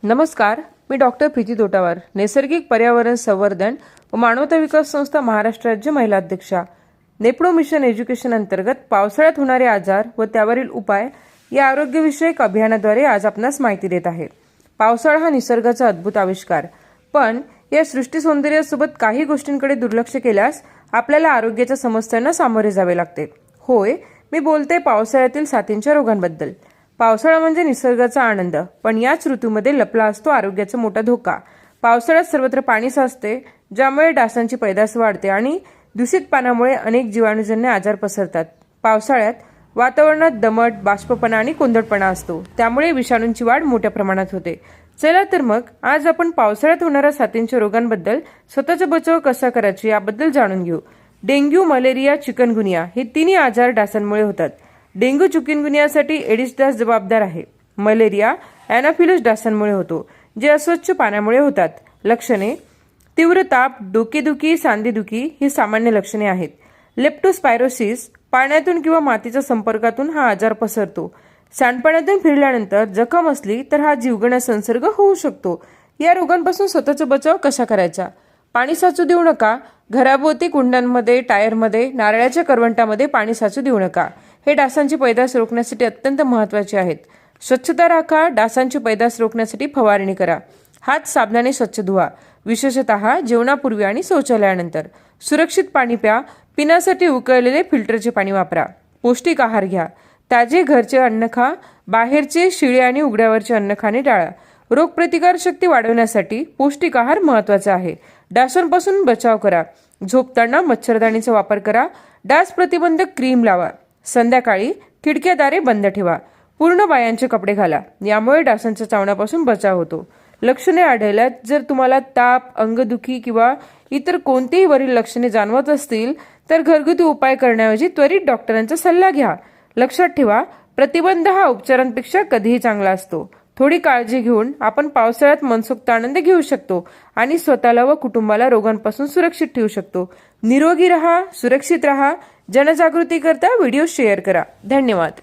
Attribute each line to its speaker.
Speaker 1: नमस्कार, मी डॉक्टर प्रीती तोटावार, नैसर्गिक पर्यावरण संवर्धन व मानवता विकास संस्था महाराष्ट्र राज्य महिला अध्यक्षा. नेपडो मिशन एज्युकेशन अंतर्गत पावसाळ्यात होणारे आजार व त्यावरील उपाय या आरोग्यविषयक अभियानाद्वारे आज आपणास माहिती देत आहे. पावसाळा हा निसर्गाचा अद्भुत आविष्कार, पण या सृष्टी सौंदर्यासोबत काही गोष्टींकडे दुर्लक्ष केल्यास आपल्याला आरोग्याच्या समस्यांना सामोरे जावे लागते. होय, मी बोलते पावसाळ्यातील साथींच्या रोगांबद्दल. पावसाळा म्हणजे निसर्गाचा आनंद, पण याच ऋतूमध्ये लपला असतो आरोग्याचा मोठा धोका. पावसाळ्यात सर्वत्र पाणी साचते, ज्यामुळे डासांची पैदास वाढते आणि दूषित पाण्यामुळे अनेक जीवाणूजन्य आजार पसरतात. पावसाळ्यात वातावरणात दमट, बाष्पपणा आणि कोंदटपणा असतो, त्यामुळे विषाणूंची वाढ मोठ्या प्रमाणात होते. चला तर मग आज आपण पावसाळ्यात होणाऱ्या साथींच्या रोगांबद्दल, स्वतःचा बचाव कसा करायचा याबद्दल जाणून घेऊ. डेंग्यू, मलेरिया, चिकनगुनिया हे तिन्ही आजार डासांमुळे होतात. डेंग्यू चिकनगुनियासाठी एडिस डास जबाबदार आहे. मलेरिया अॅनाफिलस डासांमुळे होतो, जे अस्वच्छ पाण्यामुळे होतात. लक्षणे: तीव्र ताप, डोकेदुखी, सांधेदुखी ही सामान्य लक्षणे आहेत. लेप्टोस्पायरोसिस, पाण्यातून किंवा मातीच्या संपर्कातून हा आजार पसरतो. सांडपाण्यातून फिरल्यानंतर जखम असली तर हा जीवघेणा संसर्ग होऊ शकतो. या रोगांपासून स्वतःचा बचाव कसा करायचा? पाणी साचू देऊ नका. घराभोवती कुंड्यांमध्ये, टायरमध्ये, नारळाच्या करवंटामध्ये पाणी साचू देऊ नका. हे डासांची पैदास रोखण्यासाठी अत्यंत महत्त्वाचे आहेत. स्वच्छता राखा. डासांची पैदास रोखण्यासाठी फवारणी करा. हात साबणाने स्वच्छ धुवा, विशेषतः जेवणापूर्वी आणि शौचालयानंतर. सुरक्षित पाणी प्या. पिण्यासाठी उकळलेले फिल्टरचे पाणी वापरा. पौष्टिक आहार घ्या. ताजे घरचे अन्न खा. बाहेरचे शिळे आणि उघड्यावरचे अन्न खाणे टाळा. रोगप्रतिकार शक्ती वाढवण्यासाठी पौष्टिक आहार महत्त्वाचा आहे. डासांपासून बचाव करा. झोपताना मच्छरदाणीचा वापर करा. डास प्रतिबंधक क्रीम लावा. संध्याकाळी खिडक्या दारे बंद ठेवा. पूर्ण बायांचे कपडे घाला. यामुळे डासांच्या चावण्यापासून बचाव होतो. लक्षणे आढळल्यास, जर तुम्हाला ताप, अंगदुखी किंवा इतर कोणतीही वरील लक्षणे जाणवत असतील तर घरगुती उपाय करण्याऐवजी त्वरित डॉक्टरांचा सल्ला घ्या. लक्षात ठेवा, प्रतिबंध हा उपचारांपेक्षा कधीही चांगला असतो. थोडी काळजी घेऊन आपण पावसाळ्यात मनसोक्त आनंद घेऊ शकतो आणि स्वतःला व कुटुंबाला रोगांपासून सुरक्षित ठेवू शकतो. निरोगी रहा, सुरक्षित रहा. जनजागृती करता व्हिडिओ शेअर करा. धन्यवाद.